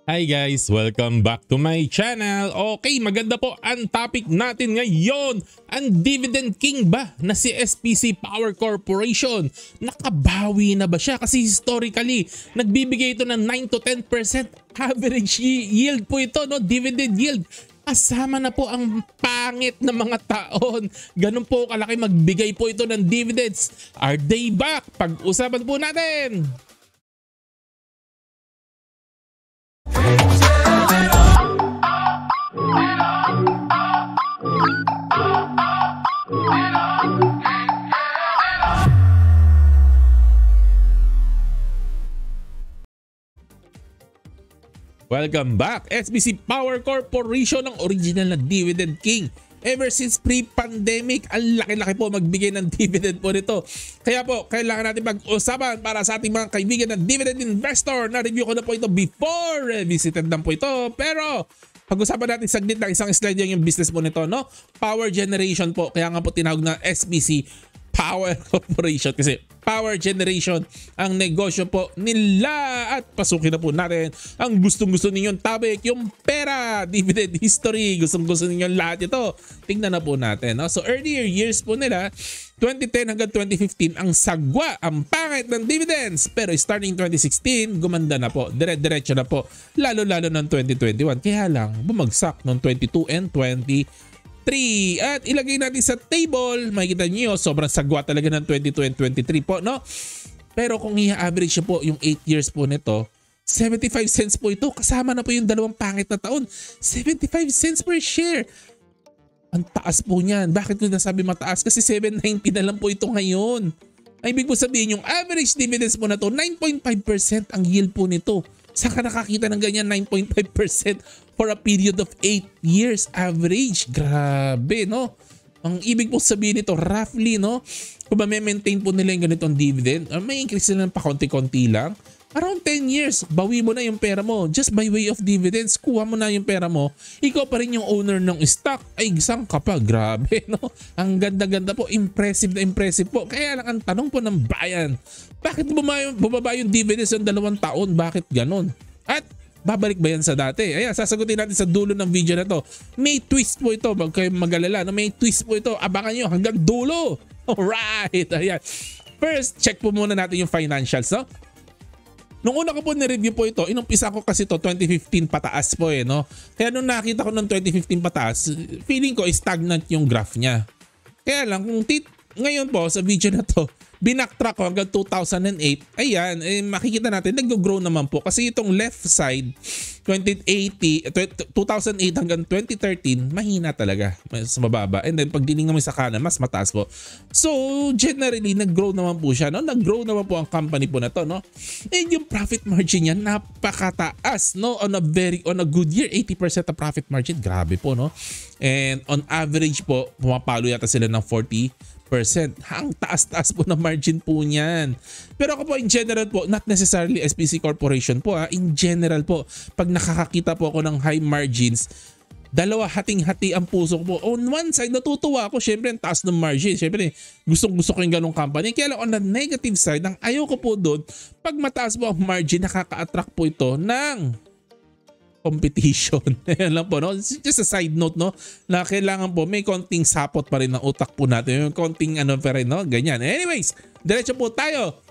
Hi guys! Welcome back to my channel. Okay, maganda po ang topic natin ngayon. Ang dividend king ba na si SPC Power Corporation? Nakabawi na ba siya? Kasi historically, nagbibigay ito ng 9 to 10% average yield po ito, no? Dividend yield. Kasama na po ang pangit na mga taon. Ganun po kalaki magbigay po ito ng dividends. Are they back? Pag-usapan po natin. Welcome back! SPC Power Corporation ang original na dividend king. Ever since pre-pandemic, ang laki-laki po magbigay ng dividend po nito. Kaya po, kailangan natin pag-usapan para sa ating mga kaibigan na dividend investor. Na-review ko na po ito before. Visited lang po ito. Pero pag-usapan natin saglit lang isang slide yung business po nito, no? Power generation po. Kaya nga po tinawag na SPC Power Corporation kasi power generation ang negosyo po nila. At pasukin na po natin ang gustong-gusto ninyong topic, yung pera, dividend history. Gustong-gusto ninyong lahat ito. Tingnan na po natin, no? So earlier years po nila, 2010 hanggang 2015 ang sagwa, ang pangit ng dividends. Pero starting 2016, gumanda na po. Dire-diretso na po. Lalo-lalo ng 2021. Kaya lang, bumagsak noong 22 and 23. At ilagay natin sa table, makikita nyo, sobrang sagwa talaga ng 22 and 23 po, no? Pero kung i-average po yung 8 years po nito, 75 cents po ito. Kasama na po yung dalawang pangit na taon. 75 cents per share. Ang taas po niyan. Bakit ko nasabi mataas? Kasi 790 na lang po ito ngayon. Ay, ibig po sabihin yung average dividends po na to, 9.5% ang yield po nito. Saan ka nakakita ng ganyan 9.5% for a period of 8 years average? Grabe, no? Ang ibig po sabihin nito, roughly, no? Kung ma-maintain po nila yung ganitong dividend, may increase nila ng pakonti-konti lang. Around 10 years, bawi mo na yung pera mo. Just by way of dividends, kuha mo na yung pera mo. Ikaw pa rin yung owner ng stock. Ay, isang ka pa. Grabe, no? Ang ganda-ganda po. Impressive na impressive po. Kaya lang ang tanong po ng bayan, bakit bumaba yung dividends ng 2 taon? Bakit ganon? At babalik ba yan sa dati? Ayan, sasagutin natin sa dulo ng video na to. May twist po ito. Huwag kayong mag-alala. No? May twist po ito. Abangan nyo hanggang dulo. Alright. Ayan. First, check po muna natin yung financials, no? Nung una ko po ni-review po ito, inumpisa ko kasi to 2015 pataas po no? Kaya nung nakita ko ng 2015 pataas, feeling ko stagnant yung graph niya. Kaya lang kung ngayon po sa video na to, binaktrack ko hanggang 2008, ayan, makikita natin nag-grow naman po. Kasi itong left side, 2008 hanggang 2013, mahina talaga, mas mababa. And then pag diningnan mo sa kanan, mas mataas po. So generally, nag-grow naman po siya, no? Nag-grow naman po ang company po na to, no? And yung profit margin niya, napakataas, no? On a good year, 80% of profit margin, grabe po, no? And on average po, pumapalo yata sila ng 40%. Ang taas-taas po na margin po niyan. Pero ako po in general po, not necessarily SPC Corporation po in general po, pag nakakakita po ako ng high margins, dalawa hating-hati ang puso ko po. On one side, natutuwa ako, syempre ang taas ng margin. Syempre, gustong-gusto ko yung ganong company. Kaya lang on the negative side, ang ayaw ko po doon, pag mataas po ang margin, nakaka-attract po ito ng competition. Ayan lang po, no? Just a side note, no? Na kailangan po may konting sapot pa rin ng utak po natin. Yung konting ano pa rin, no? Ganyan. Anyways, diretso po tayo.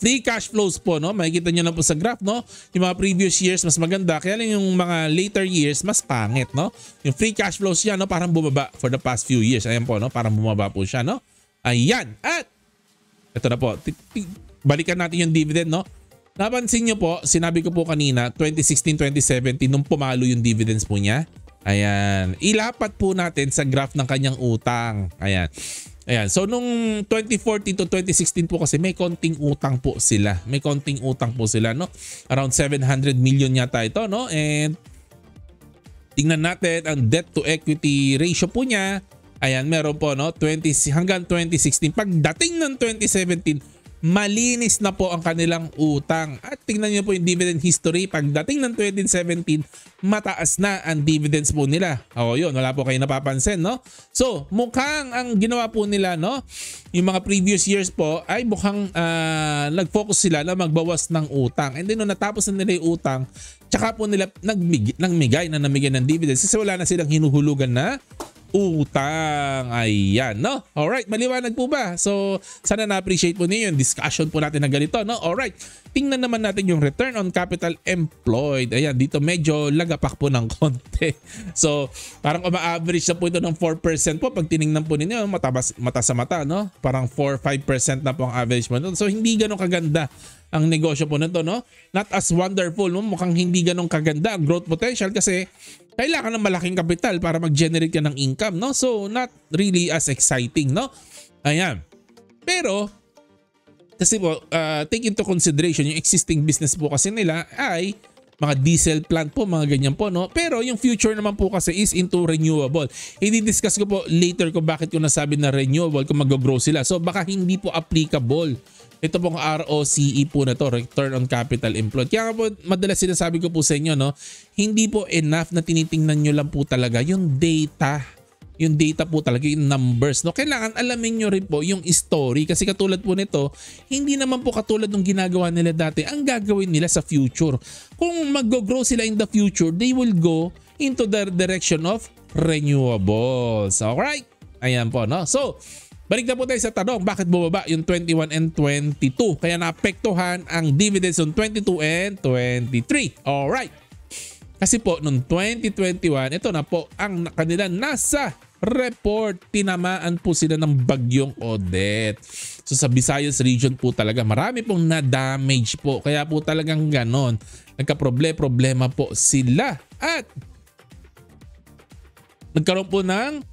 Free cash flows po, no? Makikita nyo na po sa graph, no? Yung mga previous years mas maganda. Kaya lang yung mga later years mas pangit, no? Yung free cash flows yan, no? Parang bumaba for the past few years. Ayan po, no? Parang bumaba po siya, no? Ayan. At ito na po. Balikan natin yung dividend, no? Napansin nyo po, sinabi ko po kanina, 2016-2017, nung pumalo yung dividends po niya. Ayan. Ilapat po natin sa graph ng kanyang utang. Ayan. Ayan. So, nung 2014 to 2016 po kasi may konting utang po sila. May konting utang po sila, no? Around 700 million yata ito, no? And tingnan natin ang debt to equity ratio po niya. Ayan, meron po, no? Hanggang 2016. Pagdating ng 2017, malinis na po ang kanilang utang. At tingnan niyo po yung dividend history. Pagdating ng 2017, mataas na ang dividends po nila. O yun, wala po kayo napapansin, no? So, mukhang ang ginawa po nila, no? Yung mga previous years po ay mukhang nag-focus sila na magbawas ng utang. And then nung natapos na nila yung utang, tsaka po nila namigay ng dividends kasi wala na silang hinuhulugan na utang. Ayan, no? Alright, maliwanag po ba? So, sana na-appreciate po niyo yung discussion po natin na ganito, no? Alright, tingnan naman natin yung return on capital employed. Ayan, dito medyo lagapak po ng konti. So, parang uma-average na po ito ng 4% po. Pag tinignan po ninyo, mata sa mata, no? Parang 4-5% na po ang average mo. So, hindi ganun kaganda ang negosyo po nito, no? Not as wonderful, no? Mukhang hindi ganun kaganda ang growth potential kasi kailangan ng malaking kapital para mag-generate ka ng income, no? So, not really as exciting, no? Ayan. Pero, kasi po, take into consideration yung existing business po kasi nila ay mga diesel plant po, mga ganyan po, no? Pero yung future naman po kasi is into renewable. I-discuss ko po later kung bakit ko nasabi na renewable kung mag-grow sila. So, baka hindi po applicable ito pong ROCE po na to, return on capital employed. Kaya nga po, madalas sinasabi ko po sa inyo, no, hindi po enough na tinitingnan nyo lang po talaga yung data. Yung data po talaga, yung numbers. No? Kailangan alamin nyo rin po yung story. Kasi katulad po nito, hindi naman po katulad ng ginagawa nila dati. Ang gagawin nila sa future. Kung mag-grow sila in the future, they will go into the direction of renewables. Alright? Ayan po, no? So, balik na po tayo sa tanong, bakit bumaba yung 21 and 22? Kaya naapektuhan ang dividends on 22 and 23. Alright. Kasi po, noong 2021, ito na po ang kanila nasa report. Tinamaan po sila ng bagyong Odette. So sa Visayas region po talaga, marami pong na-damage po. Kaya po talagang ganon. Nagka-problema po sila. At nagkaroon po ng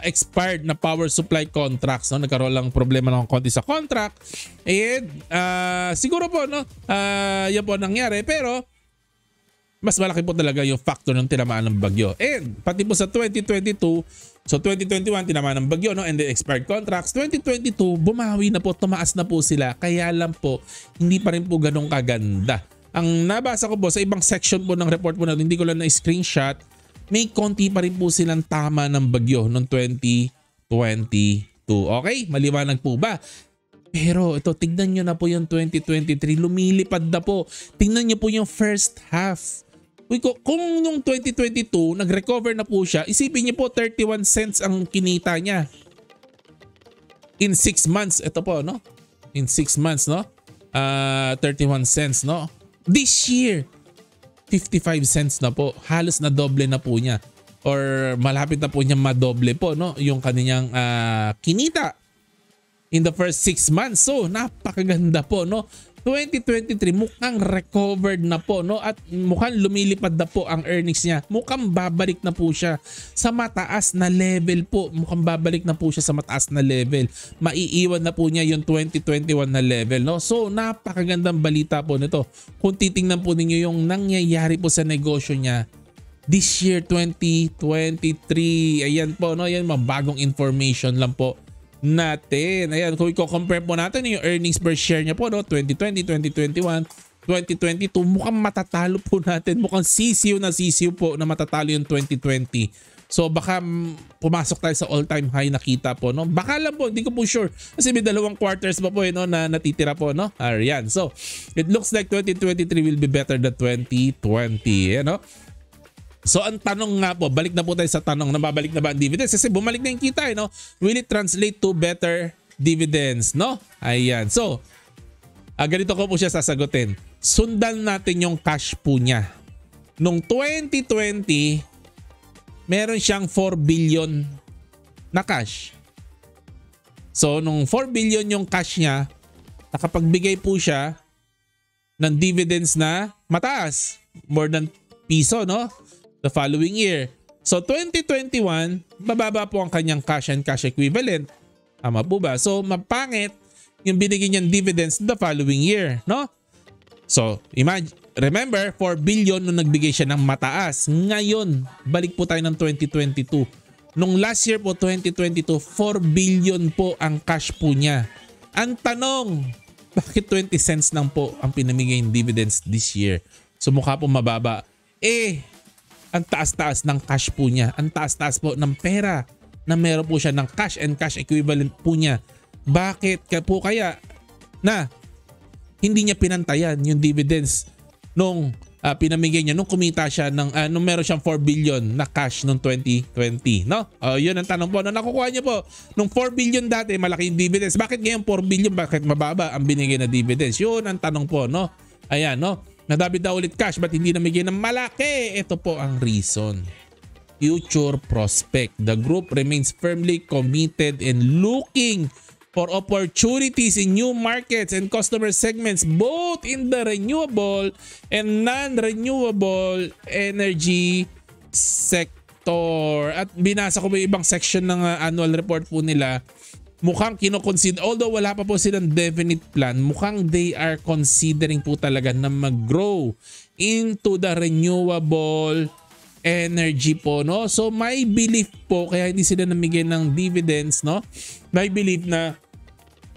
expired na power supply contracts, no? Nagkaroon lang problema ng konti sa contract. And siguro po, no, yan po nangyari, pero mas malaki po talaga yung factor ng tinamaan ng bagyo. And pati po sa 2022, so 2021 tinamaan ng bagyo, no, and the expired contracts. 2022 bumawi na po, tumaas na po sila. Kaya lang po hindi pa rin po ganun kaganda. Ang nabasa ko po sa ibang section po ng report po na hindi ko lang na-screenshot, may konti pa rin po silang tama ng bagyo noong 2022. Okay? Maliwanag po ba? Pero ito, tignan nyo na po yung 2023. Lumilipad na po. Tingnan nyo po yung first half. Kung yung 2022, nag-recover na po siya, isipin nyo po 31 cents ang kinita niya. In 6 months, ito po, no? In 6 months, no? 31 cents, no? This year, 55 cents na po. Halos na doble na po niya. Or malapit na po niya madoble po, no? Yung kanyang kinita in the first 6 months. So, napakaganda po, no? 2023 mukhang recovered na po, no? At mukhang lumilipad na po ang earnings niya. Mukhang babalik na po siya sa mataas na level po. Mukhang babalik na po siya sa mataas na level. Maiiwan na po niya yung 2021 na level, no? So, napakagandang balita po nito. Kung titingnan po ninyo yung nangyayari po sa negosyo niya this year 2023. Ayan po, no? Ayan, mga bagong information lang po natin. Ayan, kung i-compare po natin yung earnings per share niya po, no? 2020, 2021, 2022, mukhang matatalo po natin. Mukhang sisiw po na matatalo yung 2020. So baka pumasok tayo sa all-time high na kita po, no? Baka lang po, hindi ko po sure. Kasi may 2 quarters pa po, no, na natitira po, no? Ayan. So, it looks like 2023 will be better than 2020, no? So ang tanong nga po, balik na po tayo sa tanong, nababalik na ba ang dividends? Kasi bumalik na yung kita, no? Will it translate to better dividends, no? Ayan. So, ganito ko po siya sasagutin. Sundan natin yung cash po niya. Nung 2020, meron siyang 4 billion na cash. So, nung 4 billion yung cash niya, nakapagbigay po siya ng dividends na mataas. More than piso, no? The following year. So 2021, bababa po ang kanyang cash and cash equivalent. Tama po ba? So mapangit yung binigyan niyang dividends the following year, no? So remember, 4 billion nung nagbigay siya ng mataas. Ngayon, balik po tayo ng 2022. Nung last year po, 2022, 4 billion po ang cash po niya. Ang tanong, bakit 20 cents lang po ang pinamigay ng dividends this year? So mukha po mababa. Ang taas-taas ng cash po niya. Ang taas-taas po ng pera na meron po siya ng cash and cash equivalent po niya. Bakit po kaya na hindi niya pinantayan yung dividends nung pinamigay niya nung kumita siya ng nung meron siyang 4 billion na cash noong 2020, no? Yun ang tanong po. Na nakukuha niyo po nung 4 billion dati, malaki yung dividends. Bakit ngayon 4 billion? Bakit mababa ang binigay na dividends? Yun ang tanong po, no? Ayan, no? Nadabit daw ulit cash, ba't hindi namigay ng malaki? Ito po ang reason. Future prospect. The group remains firmly committed in looking for opportunities in new markets and customer segments both in the renewable and non-renewable energy sector. At binasa ko ba yung ibang section ng annual report po nila, mukhang kinoconsider, although wala pa po silang definite plan, mukhang they are considering po talaga na mag-grow into the renewable energy po, no? So may belief po, kaya hindi sila namigay ng dividends, no? May belief na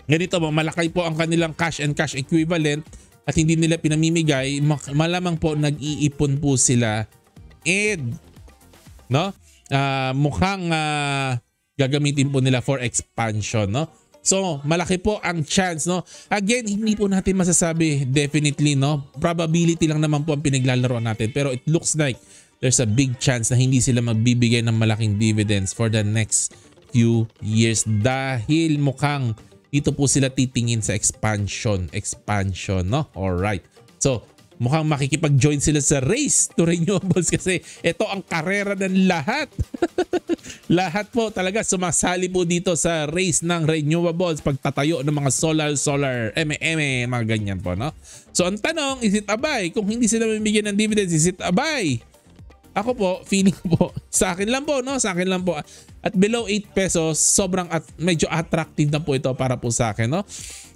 ganito mo, malaki po ang kanilang cash and cash equivalent at hindi nila pinamimigay, malamang po nag-iipon po sila and no? Mukhang gagamitin po nila for expansion, no? So, malaki po ang chance, no? Again, hindi po natin masasabi definitely, no? Probability lang naman po ang pinaglalaroan natin, pero it looks like there's a big chance na hindi sila magbibigay ng malaking dividends for the next few years dahil mukhang dito po sila titingin sa expansion, no? Alright. So, mukhang makikipag-join sila sa race to renewables kasi ito ang karera ng lahat. Lahat po talaga sumasali po dito sa race ng renewables, pagtatayo ng mga solar, mga ganyan po, no? So, ang tanong, is it a buy? Kung hindi sila mabibigyan ng dividends, is it a buy? Ako po, feeling po, sa akin lang po, no? Sa akin lang po. At below 8 pesos, sobrang medyo attractive na po ito para po sa akin, no?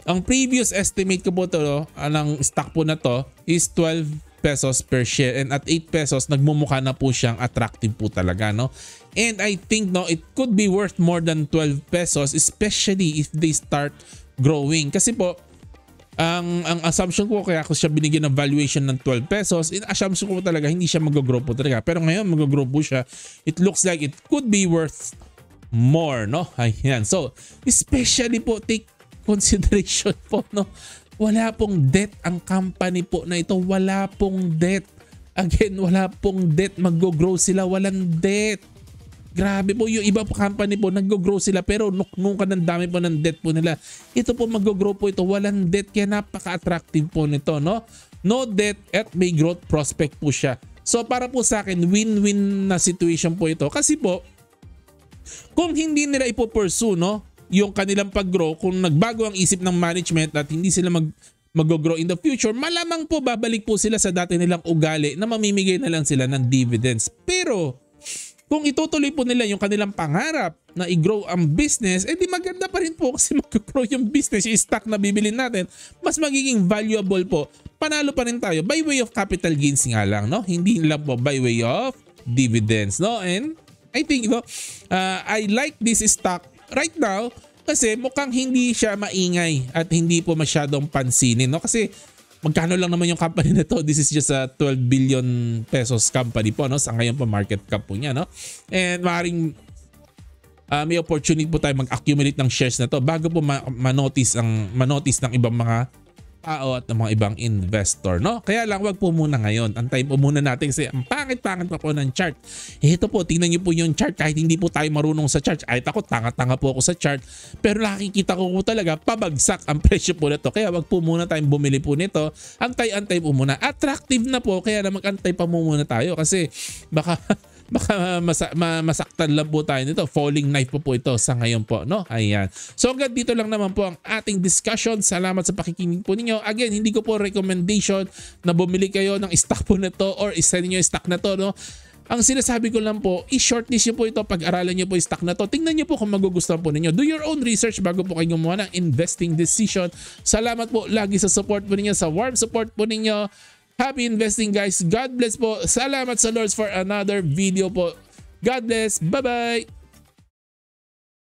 Ang previous estimate ko po ito, no, ng stock po na to is 12 pesos per share. And at 8 pesos, nagmumukha na po siyang attractive po talaga, no? And I think, no, it could be worth more than 12 pesos, especially if they start growing. Kasi po, ang assumption ko kaya ako siya binigyan ng valuation ng 12 pesos, assumption ko talaga hindi siya mag-grow po talaga. Pero ngayon mag-grow po siya. It looks like it could be worth more, no? Ayan. So, especially po, take consideration po, no? Wala pong debt ang company po na ito. Wala pong debt. Again, wala pong debt. Mag-grow sila. Walang debt. Grabe po, yung iba po company po, nag-grow sila pero nuknukan ng dami po ng debt po nila. Ito po mag-grow po ito, walang debt, kaya napaka-attractive po nito, no? No debt at may growth prospect po siya. So para po sa akin, win-win na situation po ito. Kasi po, kung hindi nila ipo-pursue, no, yung kanilang pag-grow, kung nagbago ang isip ng management at hindi sila mag-grow in the future, malamang po babalik po sila sa dati nilang ugali na mamimigay na lang sila ng dividends. Pero kung itutuloy po nila yung kanilang pangarap na i-grow ang business, di maganda pa rin po kasi mag-grow yung business, yung stock na bibilin natin, mas magiging valuable po. Panalo pa rin tayo by way of capital gains nga lang, no? Hindi lang po by way of dividends, no? And I think, no, I like this stock right now kasi mukhang hindi siya maingay at hindi po masyadong pansinin, no? Kasi magkano lang naman yung company na to? This is just a 12 billion pesos company po, no? Sa ngayon po market cap po niya, no? And maaaring may opportunity po tayo mag-accumulate ng shares na to bago po manotice ng ibang mga tao at ng mga ibang investor, no? Kaya lang wag po muna ngayon. Antayin po muna natin kasi ang pangit-pangit pa po ng chart. Ito po, tingnan niyo po yung chart kahit hindi po tayo marunong sa chart. Ay, ako tanga-tanga po ako sa chart. Pero nakikita ko po talaga pabagsak ang presyo po nito. Kaya wag po muna tayong bumili po nito. Antay-antay po muna. Attractive na po kaya na mag-antay pa muna tayo kasi baka masaktan lang po tayo nito. Falling knife po ito sa ngayon po, no? Ayan. So hanggang dito lang naman po ang ating discussion. Salamat sa pakikinig po ninyo. Again, hindi ko po recommendation na bumili kayo ng stock po na to or isa ninyo yung stock na to, no? Ang sinasabi ko lang po, i-shortlist nyo po ito, pag-aralan nyo po yung stock na to. Tingnan nyo po kung magugustuhan po ninyo. Do your own research bago po kayo gumawa ng investing decision. Salamat po lagi sa support po ninyo, sa warm support po ninyo. Happy investing guys. God bless po. Salamat sa Lords for another video po. God bless. Bye-bye.